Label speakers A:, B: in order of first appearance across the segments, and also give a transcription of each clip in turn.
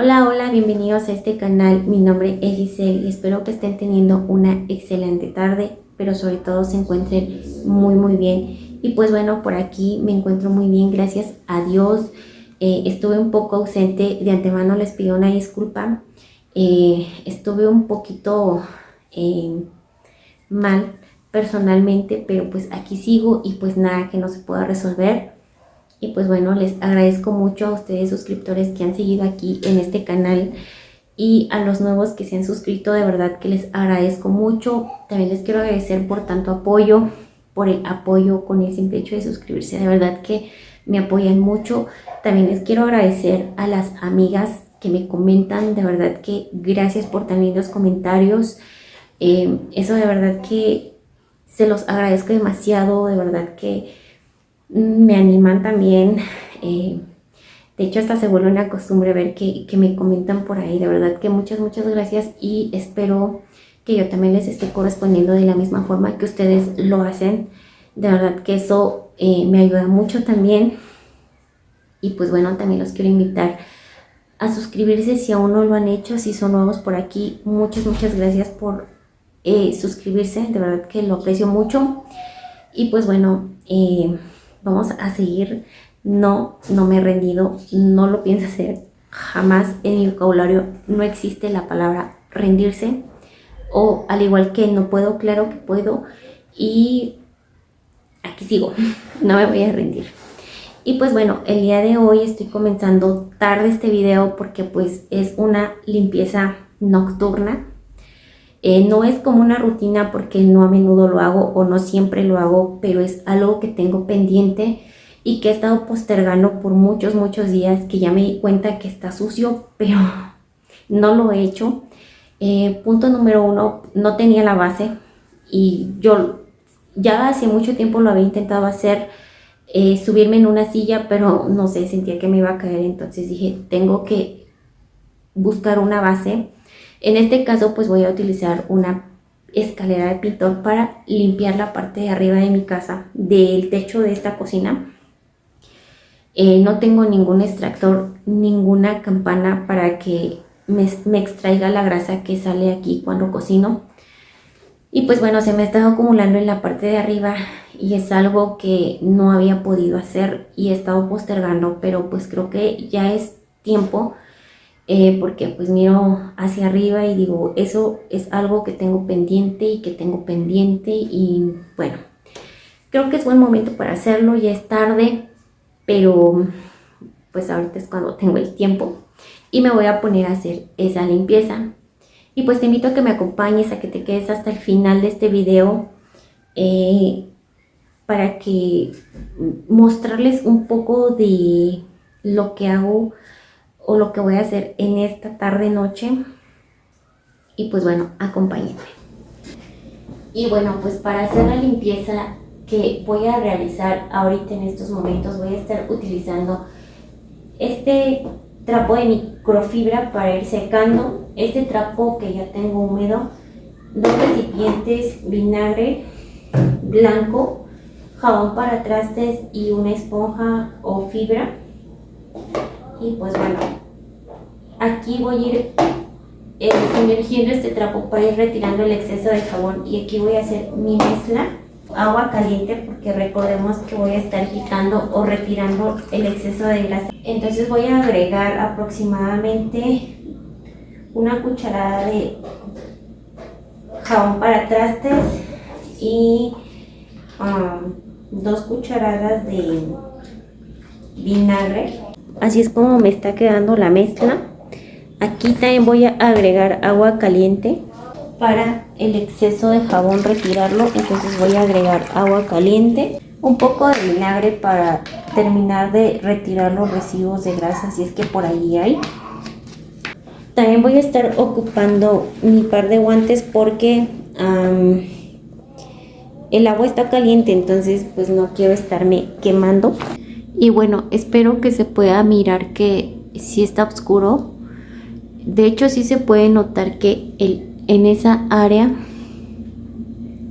A: Hola, hola, bienvenidos a este canal. Mi nombre es Giselle y espero que estén teniendo una excelente tarde, pero sobre todo se encuentren muy bien. Y pues bueno, por aquí me encuentro muy bien, gracias a Dios. Estuve un poco ausente, de antemano les pido una disculpa. Estuve un poquito mal personalmente, pero pues aquí sigo y pues nada que no se pueda resolver. Y pues bueno, les agradezco mucho a ustedes suscriptores que han seguido aquí en este canal y a los nuevos que se han suscrito, de verdad que les agradezco mucho. También les quiero agradecer por tanto apoyo, por el apoyo con el simple hecho de suscribirse, de verdad que me apoyan mucho. También les quiero agradecer a las amigas que me comentan, de verdad que gracias por tan lindos comentarios. Eso de verdad que se los agradezco demasiado, de verdad que me animan también. De hecho, hasta se vuelve una costumbre ver que me comentan por ahí. De verdad que muchas gracias y espero que yo también les esté correspondiendo de la misma forma que ustedes lo hacen. De verdad que eso me ayuda mucho también. Y pues bueno, también los quiero invitar a suscribirse si aún no lo han hecho, si son nuevos por aquí. Muchas gracias por suscribirse, de verdad que lo aprecio mucho. Y pues bueno, vamos a seguir. No me he rendido, no lo pienso hacer. Jamás en mi vocabulario no existe la palabra rendirse. O al igual que no puedo, claro que puedo. Y aquí sigo, no me voy a rendir. Y pues bueno, el día de hoy estoy comenzando tarde este video porque pues es una limpieza nocturna. No es como una rutina porque no a menudo lo hago o no siempre lo hago, pero es algo que tengo pendiente y que he estado postergando por muchos días, que ya me di cuenta que está sucio, pero no lo he hecho. Punto número 1, no tenía la base y yo ya hace mucho tiempo lo había intentado hacer, subirme en una silla, pero no sé, sentía que me iba a caer, entonces dije, tengo que buscar una base. En este caso pues voy a utilizar una escalera de pintor para limpiar la parte de arriba de mi casa, del techo de esta cocina. No tengo ningún extractor, ninguna campana para que me extraiga la grasa que sale aquí cuando cocino. Y pues bueno, se me ha estado acumulando en la parte de arriba y es algo que no había podido hacer y he estado postergando, pero pues creo que ya es tiempo. Porque pues miro hacia arriba y digo, eso es algo que tengo pendiente y bueno, creo que es buen momento para hacerlo. Ya es tarde, pero pues ahorita es cuando tengo el tiempo y me voy a poner a hacer esa limpieza. Y pues te invito a que me acompañes, a que te quedes hasta el final de este video, para que mostrarles un poco de lo que hago o lo que voy a hacer en esta tarde noche. Y pues bueno, acompáñenme. Y bueno, pues para hacer la limpieza que voy a realizar ahorita en estos momentos, voy a estar utilizando este trapo de microfibra para ir secando, este trapo que ya tengo húmedo, 2 recipientes, vinagre blanco, jabón para trastes y una esponja o fibra. Y pues bueno, aquí voy a ir sumergiendo este trapo para ir retirando el exceso de jabón, y aquí voy a hacer mi mezcla. Agua caliente porque recordemos que voy a estar quitando o retirando el exceso de grasa. Entonces voy a agregar aproximadamente una cucharada de jabón para trastes y 2 cucharadas de vinagre. Así es como me está quedando la mezcla. Aquí también voy a agregar agua caliente para el exceso de jabón retirarlo. Entonces voy a agregar agua caliente, un poco de vinagre para terminar de retirar los residuos de grasa si es que por ahí hay. También voy a estar ocupando mi par de guantes porque el agua está caliente, entonces pues no quiero estarme quemando. Y bueno, espero que se pueda mirar que sí está oscuro. De hecho sí se puede notar que en esa área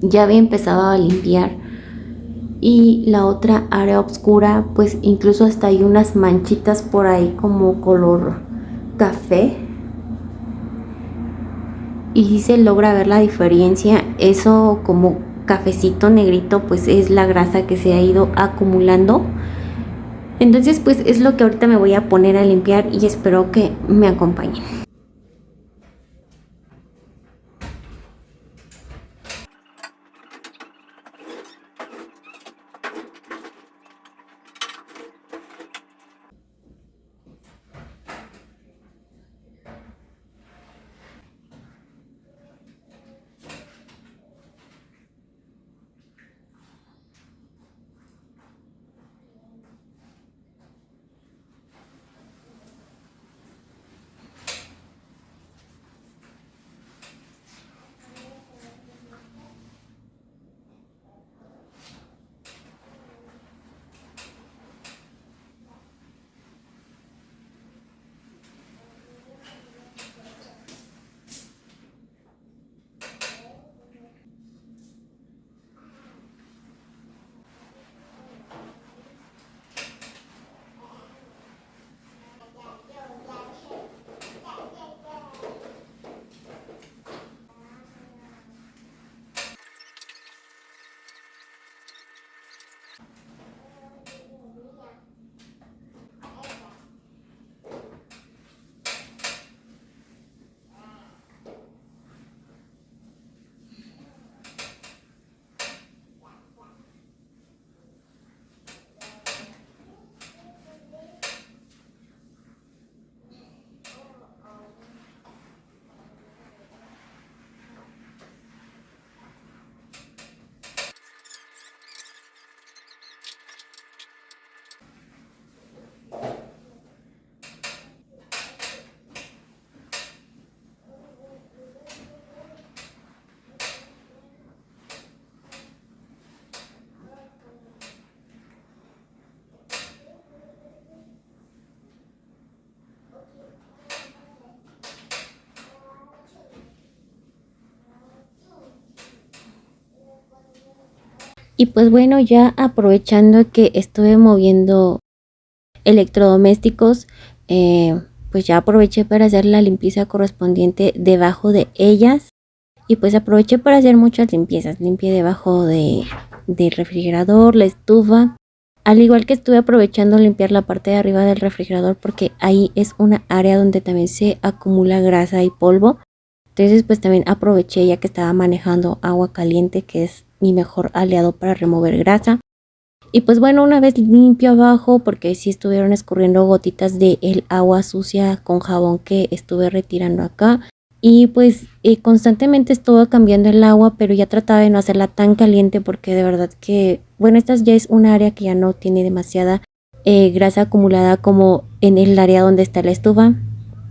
A: ya había empezado a limpiar, y la otra área oscura pues incluso hasta hay unas manchitas por ahí como color café y sí se logra ver la diferencia. Eso como cafecito negrito pues es la grasa que se ha ido acumulando. Entonces pues es lo que ahorita me voy a poner a limpiar y espero que me acompañen. Y pues bueno, ya aprovechando que estuve moviendo electrodomésticos, pues ya aproveché para hacer la limpieza correspondiente debajo de ellas. Y pues aproveché para hacer muchas limpiezas. Limpié debajo del refrigerador, la estufa. Al igual que estuve aprovechando limpiar la parte de arriba del refrigerador porque ahí es una área donde también se acumula grasa y polvo. Entonces pues también aproveché ya que estaba manejando agua caliente, que es mi mejor aliado para remover grasa. Y pues bueno, una vez limpio abajo, porque sí estuvieron escurriendo gotitas de el agua sucia con jabón que estuve retirando acá. Y pues constantemente estuve cambiando el agua, pero ya trataba de no hacerla tan caliente porque de verdad que, bueno, esta ya es un área que ya no tiene demasiada grasa acumulada como en el área donde está la estufa.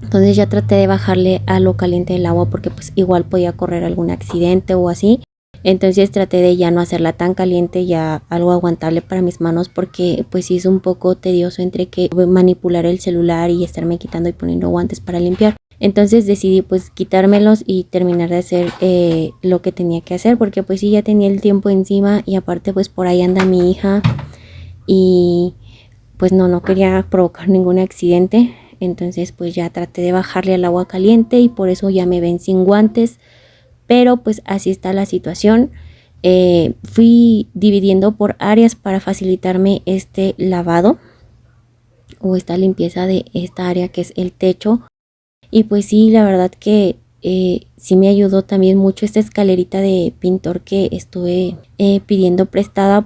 A: Entonces ya traté de bajarle a lo caliente del agua porque pues igual podía correr algún accidente o así. Entonces traté de ya no hacerla tan caliente, ya algo aguantable para mis manos, porque pues sí es un poco tedioso entre que manipular el celular y estarme quitando y poniendo guantes para limpiar. Entonces decidí pues quitármelos y terminar de hacer lo que tenía que hacer, porque pues sí ya tenía el tiempo encima y aparte pues por ahí anda mi hija y pues no quería provocar ningún accidente. Entonces pues ya traté de bajarle al agua caliente y por eso ya me ven sin guantes. Pero pues así está la situación. Fui dividiendo por áreas para facilitarme este lavado o esta limpieza de esta área que es el techo. Y pues sí, la verdad que sí me ayudó también mucho esta escalerita de pintor que estuve pidiendo prestada.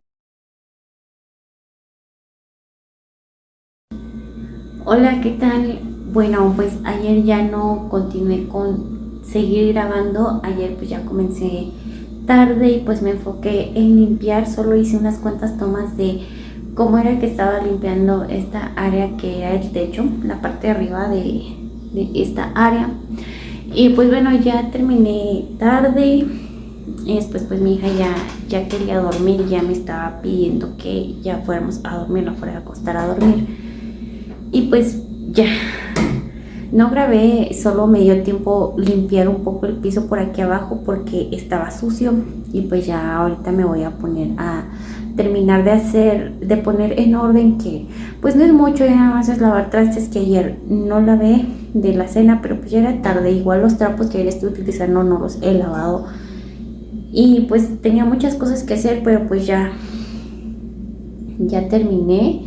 A: Hola, ¿qué tal? Bueno, pues ayer ya no continué con seguir grabando. Ayer pues ya comencé tarde y pues me enfoqué en limpiar. Solo hice unas cuantas tomas de cómo era que estaba limpiando esta área que era el techo, la parte de arriba de esta área. Y pues bueno, ya terminé tarde. Y después pues mi hija ya quería dormir, ya me estaba pidiendo que ya fuéramos a dormir, no fuera a acostar a dormir. Y pues ya, no grabé, solo me dio tiempo limpiar un poco el piso por aquí abajo porque estaba sucio. Y pues ya ahorita me voy a poner a terminar de poner en orden, que pues no es mucho, ya nada más es lavar trastes, que ayer no lavé de la cena, pero pues ya era tarde. Igual los trapos que ayer estoy utilizando no los he lavado, y pues tenía muchas cosas que hacer, pero pues ya terminé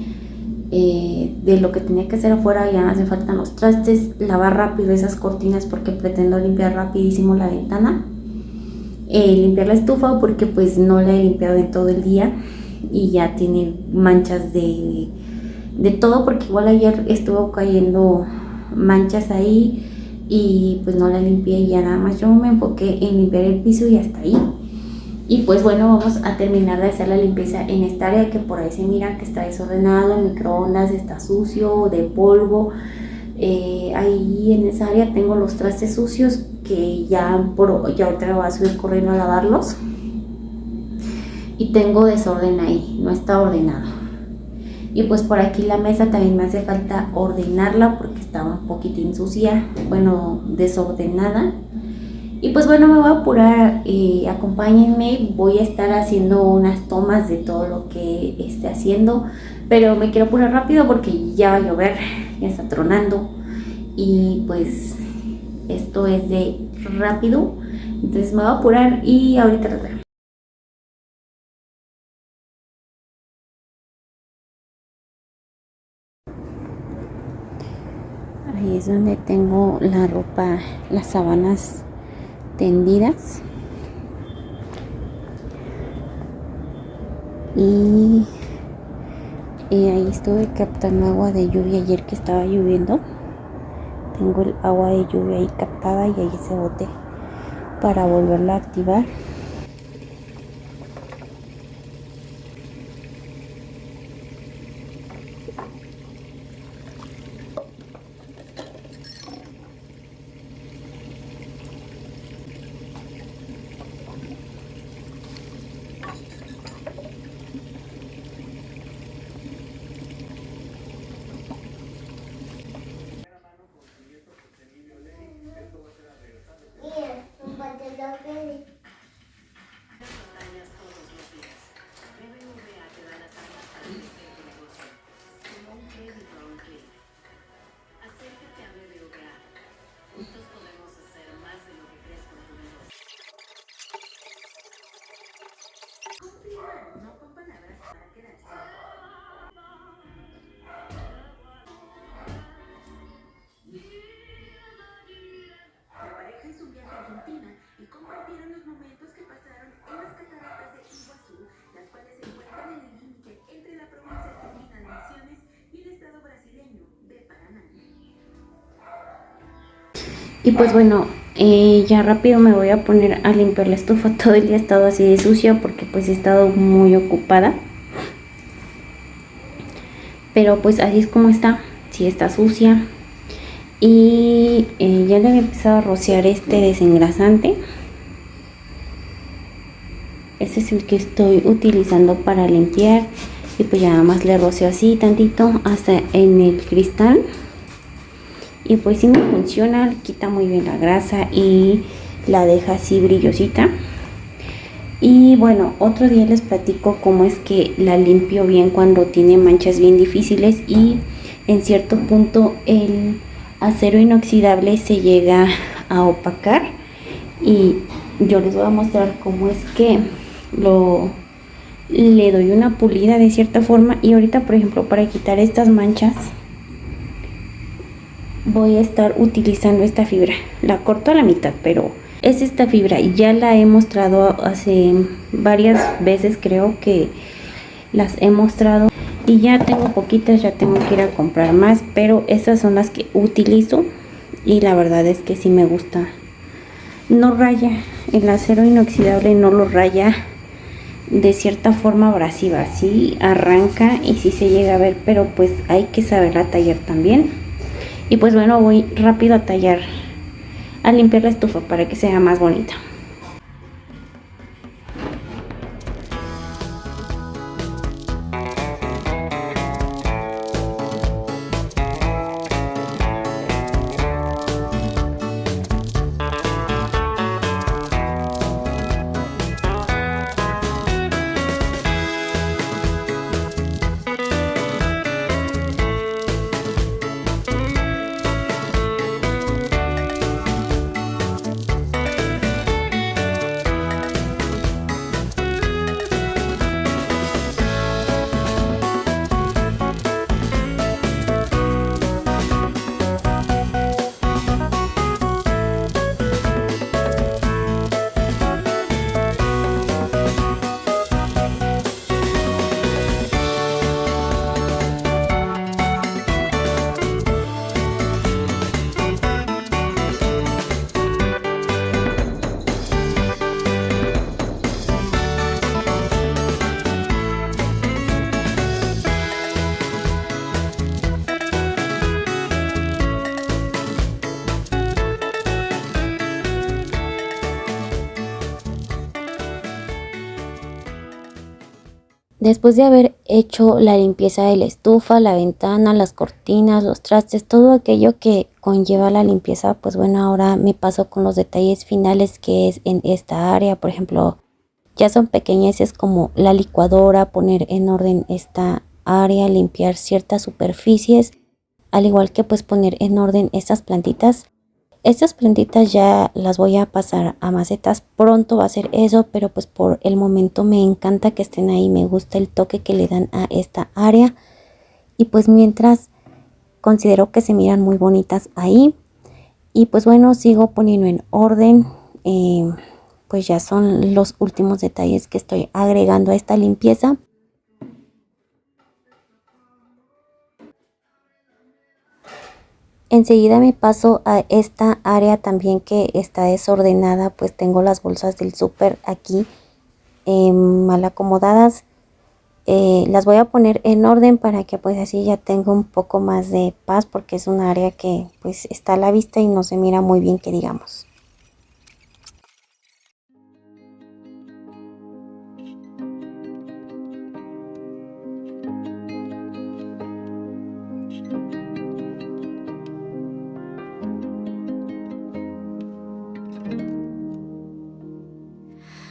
A: de lo que tenía que hacer afuera. Ya hace falta los trastes, lavar rápido esas cortinas porque pretendo limpiar rapidísimo la ventana, limpiar la estufa porque pues no la he limpiado en todo el día y ya tiene manchas de todo, porque igual ayer estuvo cayendo manchas ahí y pues no la limpié, y ya nada más yo me enfoqué en limpiar el piso y hasta ahí. Y pues bueno, vamos a terminar de hacer la limpieza en esta área, que por ahí se mira que está desordenado, el microondas está sucio de polvo. Ahí en esa área tengo los trastes sucios que ya ahorita me voy a subir corriendo a lavarlos, y tengo desorden ahí, no está ordenado. Y pues por aquí la mesa también me hace falta ordenarla porque está un poquitín sucia, bueno, desordenada. Y pues bueno, me voy a apurar, acompáñenme, voy a estar haciendo unas tomas de todo lo que esté haciendo, pero me quiero apurar rápido porque ya va a llover, ya está tronando, y pues esto es de rápido, entonces me voy a apurar y ahorita los veo. Ahí es donde tengo la ropa, las sábanas tendidas, y ahí estuve captando agua de lluvia ayer que estaba lloviendo. Tengo el agua de lluvia ahí captada y ahí ese bote para volverla a activar. Y pues bueno, ya rápido me voy a poner a limpiar la estufa. Todo el día he estado así de sucia porque pues he estado muy ocupada. Pero pues así es como está, sí está sucia. Y ya le había empezado a rociar este desengrasante. Este es el que estoy utilizando para limpiar. Y pues ya nada más le roceo así tantito hasta en el cristal. Y pues sí me funciona, quita muy bien la grasa y la deja así brillosita. Y bueno, otro día les platico cómo es que la limpio bien cuando tiene manchas bien difíciles y en cierto punto el acero inoxidable se llega a opacar. Y yo les voy a mostrar cómo es que le doy una pulida de cierta forma. Y ahorita, por ejemplo, para quitar estas manchas voy a estar utilizando esta fibra. La corto a la mitad, pero es esta fibra. Ya la he mostrado hace varias veces, creo que las he mostrado. Y ya tengo poquitas, ya tengo que ir a comprar más, pero esas son las que utilizo. Y la verdad es que sí me gusta. No raya, el acero inoxidable no lo raya de cierta forma abrasiva. Sí arranca y sí se llega a ver, pero pues hay que saberla tallar también. Y pues bueno, voy rápido a tallar, a limpiar la estufa para que sea más bonita. Después de haber hecho la limpieza de la estufa, la ventana, las cortinas, los trastes, todo aquello que conlleva la limpieza, pues bueno, ahora me paso con los detalles finales que es en esta área. Por ejemplo, ya son pequeñeces como la licuadora, poner en orden esta área, limpiar ciertas superficies, al igual que pues poner en orden estas plantitas. Estas plantitas ya las voy a pasar a macetas, pronto va a ser eso, pero pues por el momento me encanta que estén ahí, me gusta el toque que le dan a esta área y pues mientras considero que se miran muy bonitas ahí y pues bueno, sigo poniendo en orden, pues ya son los últimos detalles que estoy agregando a esta limpieza. Enseguida me paso a esta área también que está desordenada, pues tengo las bolsas del súper aquí mal acomodadas. Las voy a poner en orden para que pues así ya tenga un poco más de paz, porque es un área que pues está a la vista y no se mira muy bien que digamos.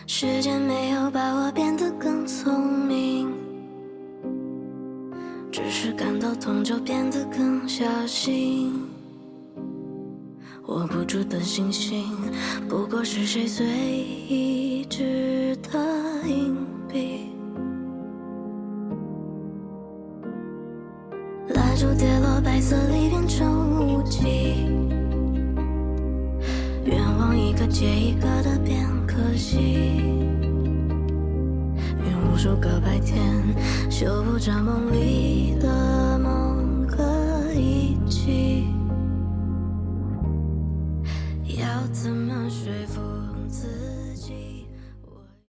B: 时间没有把我变得更聪明，只是感到痛就变得更小心。握不住的星星，不过是谁随意掷的硬币。蜡烛跌落白色里变成雾气，愿望一个接一个的变可惜。无数个白天，修补着梦里的